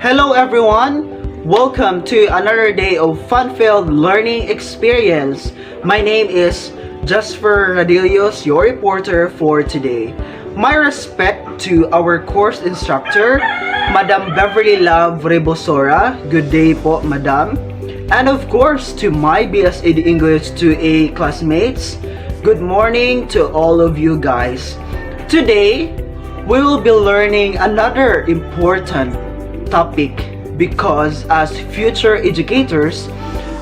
Hello everyone! Welcome to another day of fun-filled learning experience. My name is Jasper Radilios, your reporter for today. My respect to our course instructor, Madam Beverly Love Rebosora. Good day po, Madam. And of course, to my BSA English 2A classmates, good morning to all of you guys. Today, we will be learning another important topic because as future educators,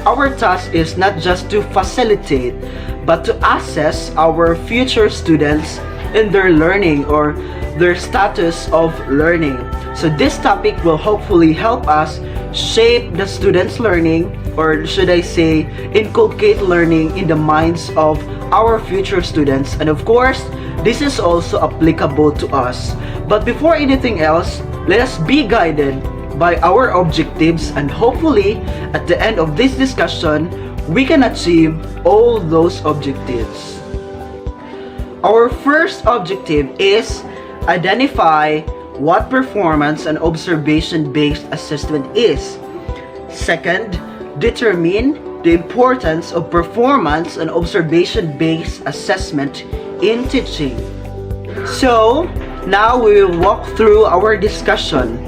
our task is not just to facilitate but to assess our future students in their learning or their status of learning. So this topic will hopefully help us shape the students' learning, or should I say inculcate learning in the minds of our future students. And of course, this is also applicable to us. But before anything else, let us be guided by our objectives, and hopefully at the end of this discussion, we can achieve all those objectives. Our first objective is identify what performance and observation-based assessment is. Second, determine the importance of performance and observation-based assessment in teaching. So, now we will walk through our discussion.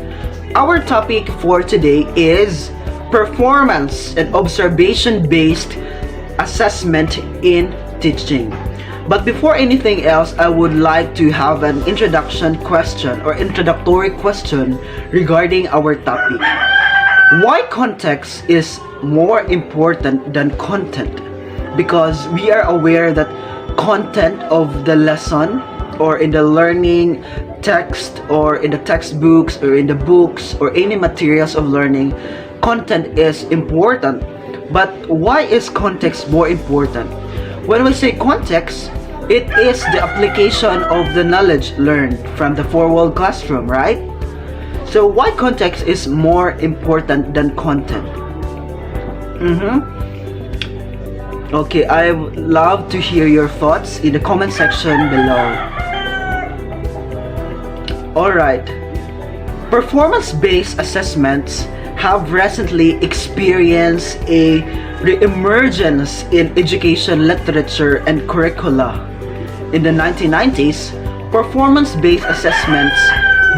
Our topic for today is performance and observation-based assessment in teaching. But before anything else, I would like to have an introductory question regarding our topic. Why context is more important than content? Because we are aware that content of the lesson or in the learning text or in the textbooks or in the books or any materials of learning, content is important. But why is context more important? When we say context, it is the application of the knowledge learned from the four-wall classroom, right? So why context is more important than content? Okay, I would love to hear your thoughts in the comment section below. Alright, performance-based assessments have recently experienced a re-emergence in education literature and curricula. In the 1990s, performance-based assessments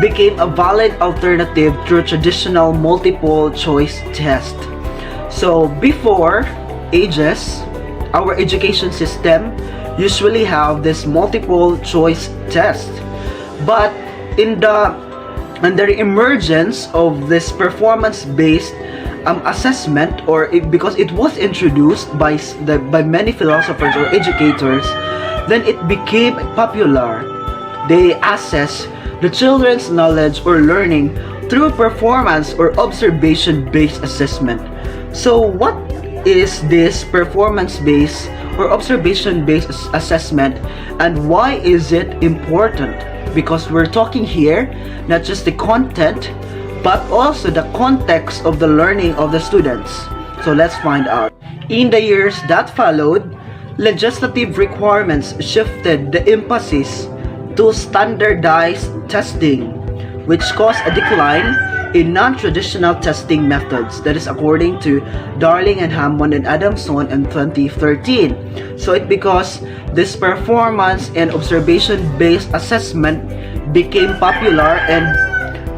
became a valid alternative to traditional multiple choice test. So before ages, our education system usually have this multiple choice test. But in the emergence of this performance-based assessment, because it was introduced by many philosophers or educators, then it became popular. They assess the children's knowledge or learning through performance or observation-based assessment. So what is this performance-based or observation-based assessment, and why is it important? Because we're talking here not just the content but also the context of the learning of the students. So let's find out. In the years that followed, legislative requirements shifted the emphasis to standardized testing, which caused a decline in non-traditional testing methods. That is according to Darling and Hammond and Adamson in 2013. So it because this performance and observation-based assessment became popular and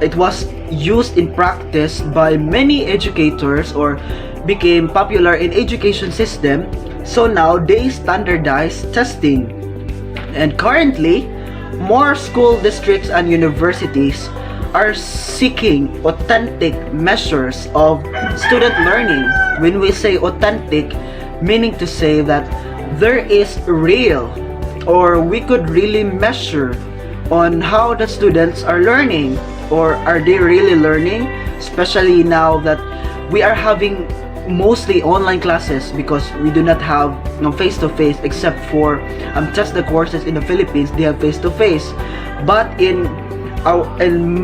it was used in practice by many educators or became popular in education system. So now they standardize testing. And currently, more school districts and universities are seeking authentic measures of student learning. When we say authentic, meaning to say that there is real, or we could really measure on how the students are learning, or are they really learning, especially now that we are having mostly online classes because we do not have face-to-face, except for just the courses in the Philippines, they have face-to-face. But in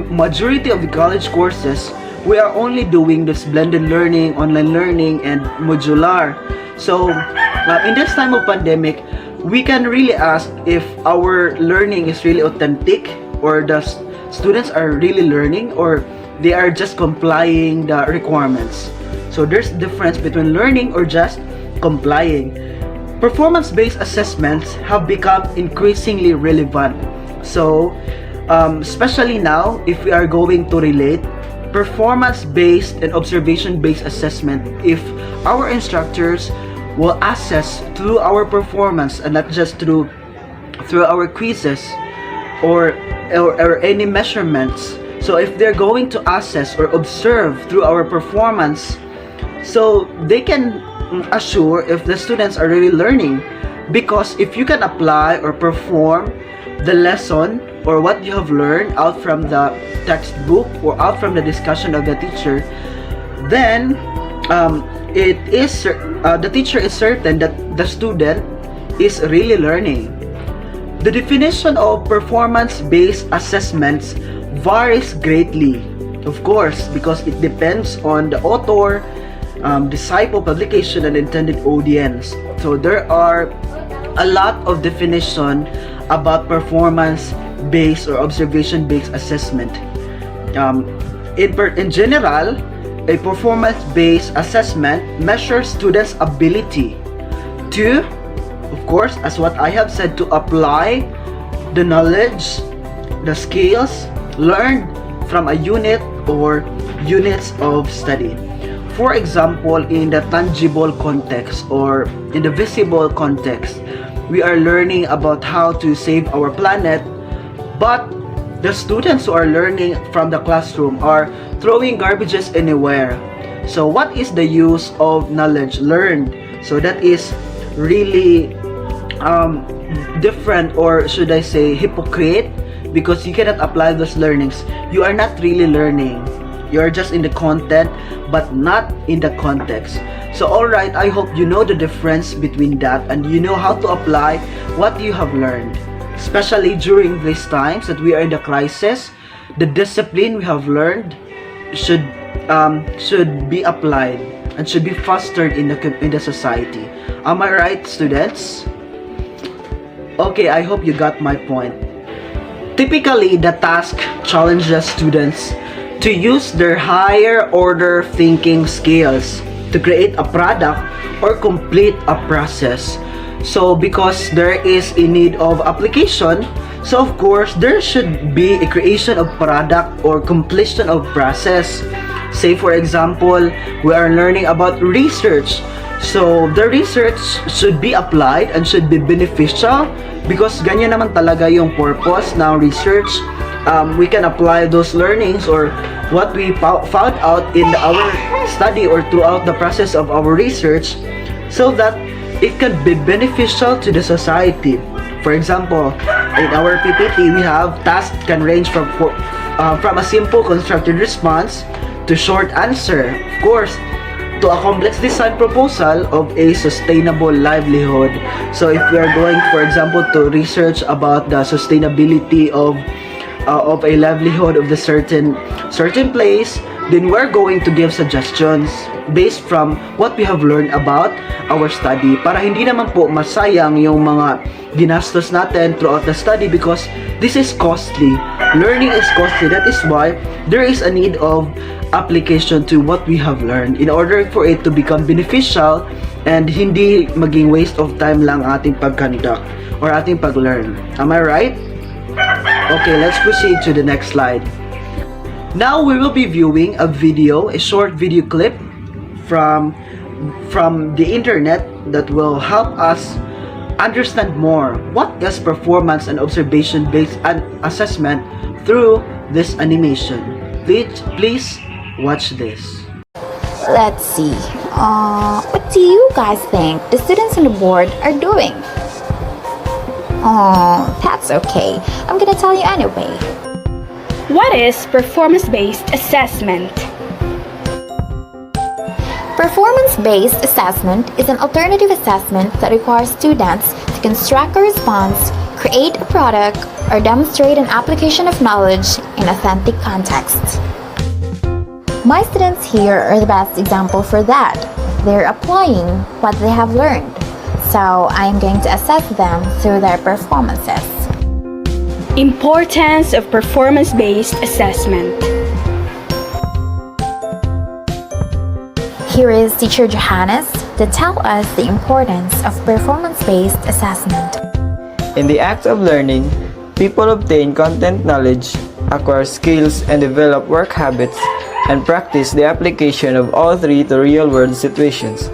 majority of the college courses, we are only doing this blended learning, online learning, and modular. So in this time of pandemic, we can really ask if our learning is really authentic, or the students are really learning, or they are just complying the requirements. So there's a difference between learning or just complying. Performance-based assessments have become increasingly relevant. So, especially now, if we are going to relate performance-based and observation-based assessment, if our instructors will assess through our performance and not just through our quizzes or any measurements. So if they're going to assess or observe through our performance, so they can assure if the students are really learning. Because if you can apply or perform the lesson or what you have learned out from the textbook or out from the discussion of the teacher, then the teacher is certain that the student is really learning. The definition of performance-based assessments varies greatly, of course, because it depends on the author, disciple, publication, and intended audience. So there are a lot of definition about performance-based or observation-based assessment. In general, a performance-based assessment measures students' ability to, of course, as what I have said, to apply the knowledge, the skills learned from a unit or units of study. For example, in the tangible context or in the visible context, we are learning about how to save our planet, but the students who are learning from the classroom are throwing garbages anywhere. So what is the use of knowledge learned? So that is really different, or should I say hypocrite, because you cannot apply those learnings. You are not really learning. You are just in the content but not in the context. So alright, I hope you know the difference between that and you know how to apply what you have learned. Especially during these times that we are in the crisis, the discipline we have learned should be applied and should be fostered in the society. Am I right, students? Okay, I hope you got my point. Typically, the task challenges students to use their higher order thinking skills to create a product or complete a process. So because there is a need of application, so of course there should be a creation of product or completion of process. Say for example, we are learning about research. So the research should be applied and should be beneficial because ganyan naman talaga yung purpose ng research. We can apply those learnings or what we found out in our study or throughout the process of our research so that it can be beneficial to the society. For example, in our PPT, we have tasks can range from a simple constructed response to short answer, of course, to a complex design proposal of a sustainable livelihood. So if we are going, for example, to research about the sustainability of a livelihood of the certain place, then we're going to give suggestions based from what we have learned about our study para hindi naman po masayang yung mga ginastos natin throughout the study because this is costly. Learning is costly. That is why there is a need of application to what we have learned in order for it to become beneficial and hindi maging waste of time lang ating pag-conduct or ating pag-learn. Am I right? Okay, let's proceed to the next slide. Now we will be viewing a short video clip from the internet that will help us understand more what is performance and observation-based assessment through this animation. Please watch this. Let's see. What do you guys think the students on the board are doing? Oh, that's okay. I'm gonna tell you anyway. What is performance-based assessment? Performance-based assessment is an alternative assessment that requires students to construct a response, create a product, or demonstrate an application of knowledge in authentic context. My students here are the best example for that. They're applying what they have learned. So I am going to assess them through their performances. Importance of performance-based assessment. Here is Teacher Johannes to tell us the importance of performance-based assessment. In the act of learning, people obtain content knowledge, acquire skills, and develop work habits, and practice the application of all three to real-world situations.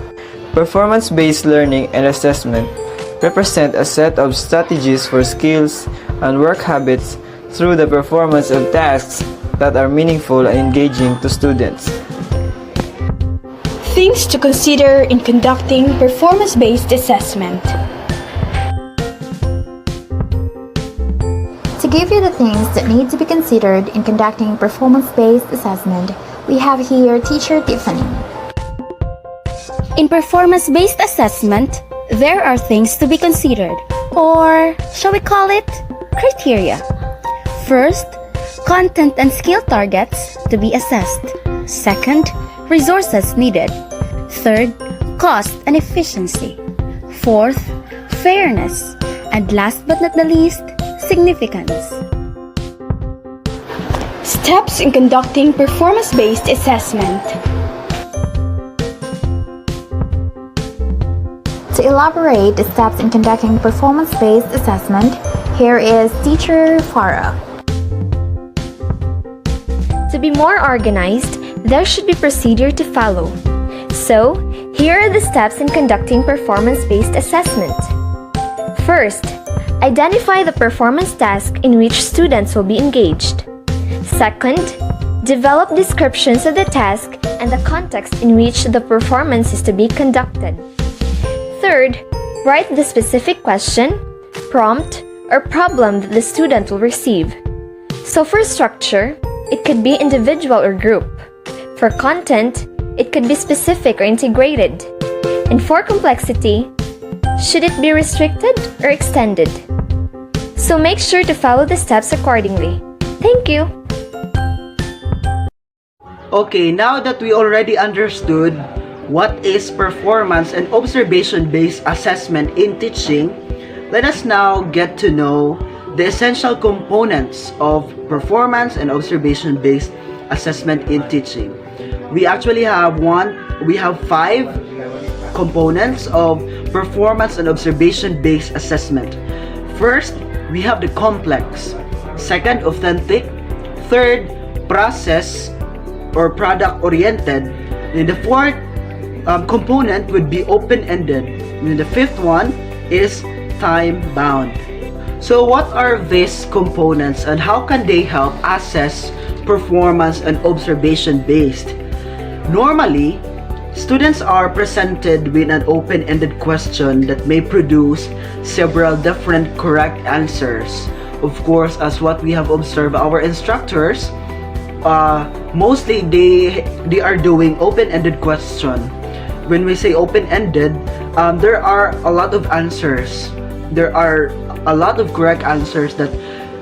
Performance-based learning and assessment represent a set of strategies for skills and work habits through the performance of tasks that are meaningful and engaging to students. Things to consider in conducting performance-based assessment. To give you the things that need to be considered in conducting performance-based assessment, we have here Teacher Tiffany. In performance-based assessment, there are things to be considered, or shall we call it criteria. First, content and skill targets to be assessed. Second, resources needed. Third, cost and efficiency. Fourth, fairness. And last but not the least, significance. Steps in conducting performance-based assessment. To elaborate the steps in conducting performance-based assessment, here is Teacher Farah. To be more organized, there should be procedure to follow. So, here are the steps in conducting performance-based assessment. First, identify the performance task in which students will be engaged. Second, develop descriptions of the task and the context in which the performance is to be conducted. Third, write the specific question, prompt, or problem that the student will receive. So for structure, it could be individual or group. For content, it could be specific or integrated. And for complexity, should it be restricted or extended? So make sure to follow the steps accordingly. Thank you! Okay, now that we already understood what is performance and observation-based assessment in teaching, let us now get to know the essential components of performance and observation-based assessment in teaching. We actually have five components of performance and observation-based assessment. First, we have the complex. Second, authentic. Third, process or product-oriented. And the fourth component would be open-ended. And the fifth one is time-bound. So what are these components and how can they help assess performance and observation-based? Normally, students are presented with an open-ended question that may produce several different correct answers. Of course, as what we have observed our instructors, mostly they are doing open-ended question. When we say open-ended, there are a lot of answers. There are a lot of correct answers that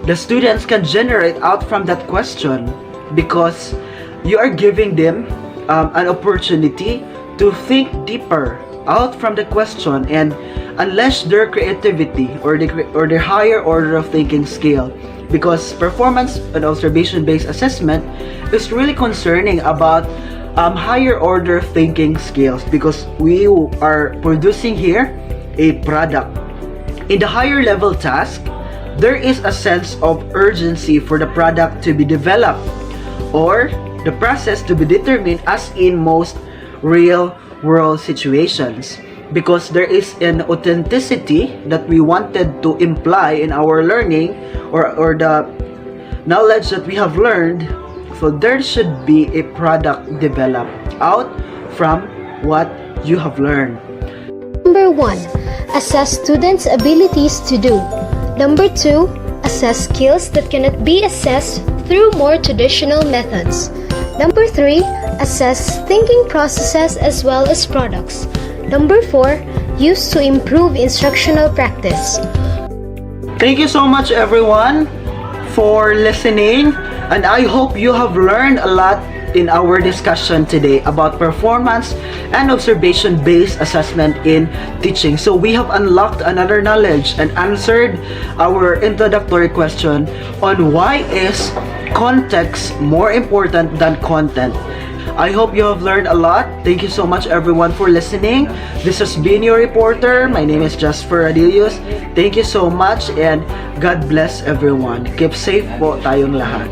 the students can generate out from that question because you are giving them an opportunity to think deeper out from the question and unleash their creativity or their higher order of thinking skill, because performance and observation-based assessment is really concerning about higher order thinking skills, because we are producing here a product. In the higher level task, there is a sense of urgency for the product to be developed or the process to be determined, as in most real world situations, because there is an authenticity that we wanted to imply in our learning or the knowledge that we have learned. So there should be a product developed out from what you have learned. Number 1. Assess students' abilities to do. Number 2. Assess skills that cannot be assessed through more traditional methods. Number 3. Assess thinking processes as well as products. Number 4. Use to improve instructional practice. Thank you so much everyone for listening, and I hope you have learned a lot in our discussion today about performance and observation-based assessment in teaching. So we have unlocked another knowledge and answered our introductory question on why is context more important than content. I hope you have learned a lot. Thank you so much everyone for listening. This has been your reporter. My name is Jasper Adilius. Thank you so much and God bless everyone. Keep safe po tayong lahat.